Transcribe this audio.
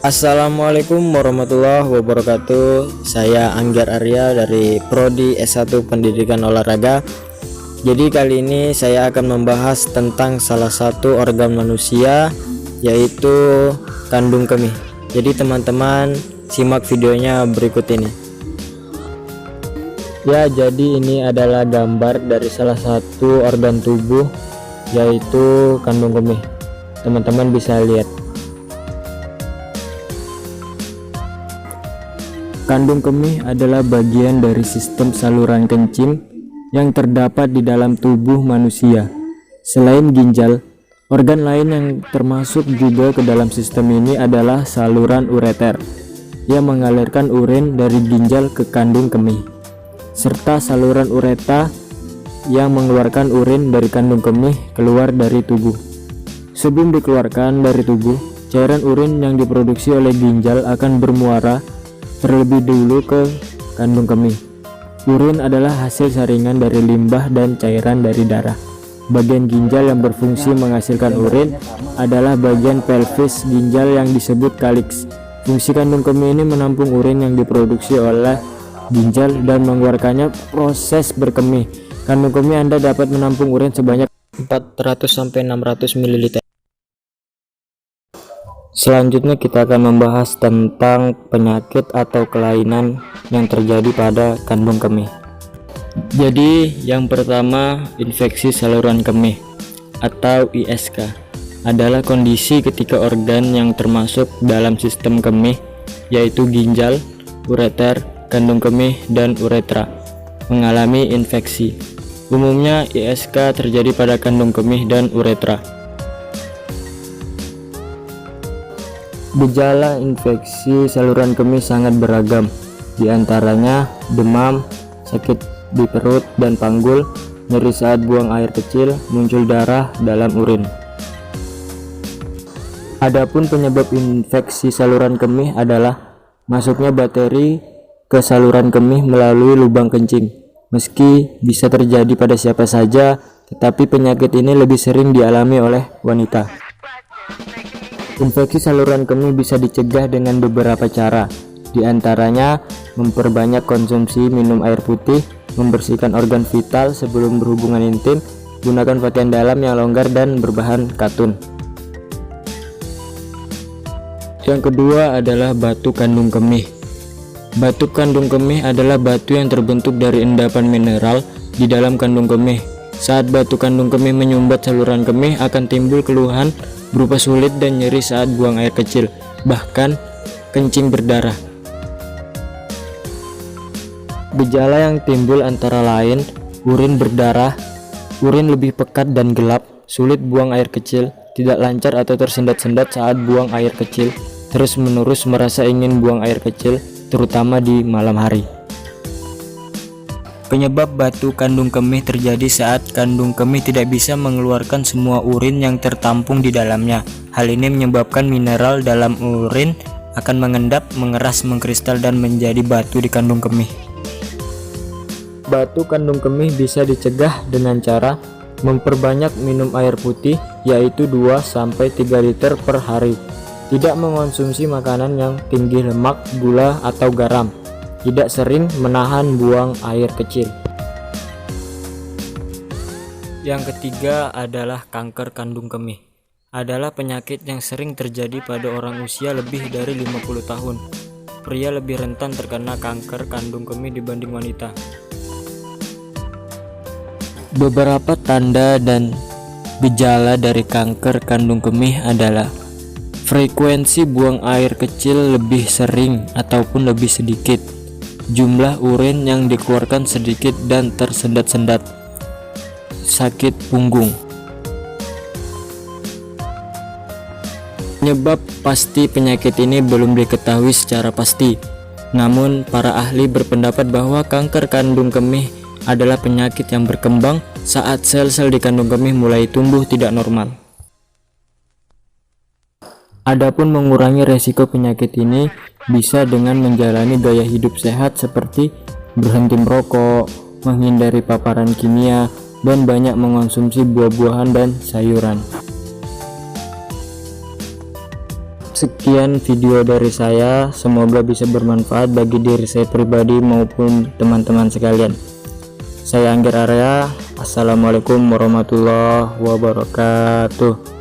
Assalamualaikum warahmatullahi wabarakatuh. Saya Anggar Arya dari Prodi S1 Pendidikan Olahraga. Jadi kali ini saya akan membahas tentang salah satu organ manusia, yaitu kandung kemih. Jadi teman-teman simak videonya berikut ini. Ya, jadi ini adalah gambar dari salah satu organ tubuh, yaitu kandung kemih. Teman-teman bisa lihat. Kandung kemih adalah bagian dari sistem saluran kencing yang terdapat di dalam tubuh manusia. Selain ginjal, organ lain yang termasuk juga ke dalam sistem ini adalah saluran ureter yang mengalirkan urin dari ginjal ke kandung kemih, serta saluran ureta yang mengeluarkan urin dari kandung kemih keluar dari tubuh. Sebelum dikeluarkan dari tubuh, cairan urin yang diproduksi oleh ginjal akan bermuara terlebih dulu ke kandung kemih. Urin adalah hasil saringan dari limbah dan cairan dari darah. Bagian ginjal yang berfungsi menghasilkan urin adalah bagian pelvis ginjal yang disebut kaliks. Fungsi kandung kemih ini menampung urin yang diproduksi oleh ginjal dan mengeluarkannya proses berkemih. Kandung kemih Anda dapat menampung urin sebanyak 400-600 ml. Selanjutnya kita akan membahas tentang penyakit atau kelainan yang terjadi pada kandung kemih. Jadi yang pertama, infeksi saluran kemih atau ISK adalah kondisi ketika organ yang termasuk dalam sistem kemih, yaitu ginjal, ureter, kandung kemih, dan uretra, mengalami infeksi. Umumnya ISK terjadi pada kandung kemih dan uretra. Gejala infeksi saluran kemih sangat beragam, diantaranya demam, sakit di perut dan panggul, nyeri saat buang air kecil, muncul darah dalam urin. Adapun penyebab infeksi saluran kemih adalah masuknya bakteri ke saluran kemih melalui lubang kencing. Meski bisa terjadi pada siapa saja, tetapi penyakit ini lebih sering dialami oleh wanita. Infeksi saluran kemih bisa dicegah dengan beberapa cara, diantaranya memperbanyak konsumsi minum air putih, membersihkan organ vital sebelum berhubungan intim, gunakan pakaian dalam yang longgar dan berbahan katun. Yang kedua adalah batu kandung kemih. Batu kandung kemih adalah batu yang terbentuk dari endapan mineral di dalam kandung kemih. Saat batu kandung kemih menyumbat saluran kemih, akan timbul keluhan berupa sulit dan nyeri saat buang air kecil, bahkan kencing berdarah. Gejala yang timbul antara lain urin berdarah, urin lebih pekat dan gelap, sulit buang air kecil, tidak lancar atau tersendat-sendat saat buang air kecil, terus-menerus merasa ingin buang air kecil, terutama di malam hari. Penyebab batu kandung kemih terjadi saat kandung kemih tidak bisa mengeluarkan semua urin yang tertampung di dalamnya. Hal ini menyebabkan mineral dalam urin akan mengendap, mengeras, mengkristal dan menjadi batu di kandung kemih. Batu kandung kemih bisa dicegah dengan cara memperbanyak minum air putih, yaitu 2-3 liter per hari. Tidak mengonsumsi makanan yang tinggi lemak, gula, atau garam. Tidak sering menahan buang air kecil. Yang ketiga adalah kanker kandung kemih. Adalah penyakit yang sering terjadi pada orang usia lebih dari 50 tahun. Pria lebih rentan terkena kanker kandung kemih dibanding wanita. Beberapa tanda dan gejala dari kanker kandung kemih adalah frekuensi buang air kecil lebih sering ataupun lebih sedikit, jumlah urin yang dikeluarkan sedikit dan tersendat-sendat, sakit punggung. Penyebab pasti penyakit ini belum diketahui secara pasti, namun para ahli berpendapat bahwa kanker kandung kemih adalah penyakit yang berkembang saat sel-sel di kandung kemih mulai tumbuh tidak normal. Adapun mengurangi resiko penyakit ini bisa dengan menjalani gaya hidup sehat seperti berhenti merokok, menghindari paparan kimia, dan banyak mengonsumsi buah-buahan dan sayuran. Sekian video dari saya, semoga bisa bermanfaat bagi diri saya pribadi maupun teman-teman sekalian. Saya Angger Arya, assalamualaikum warahmatullahi wabarakatuh.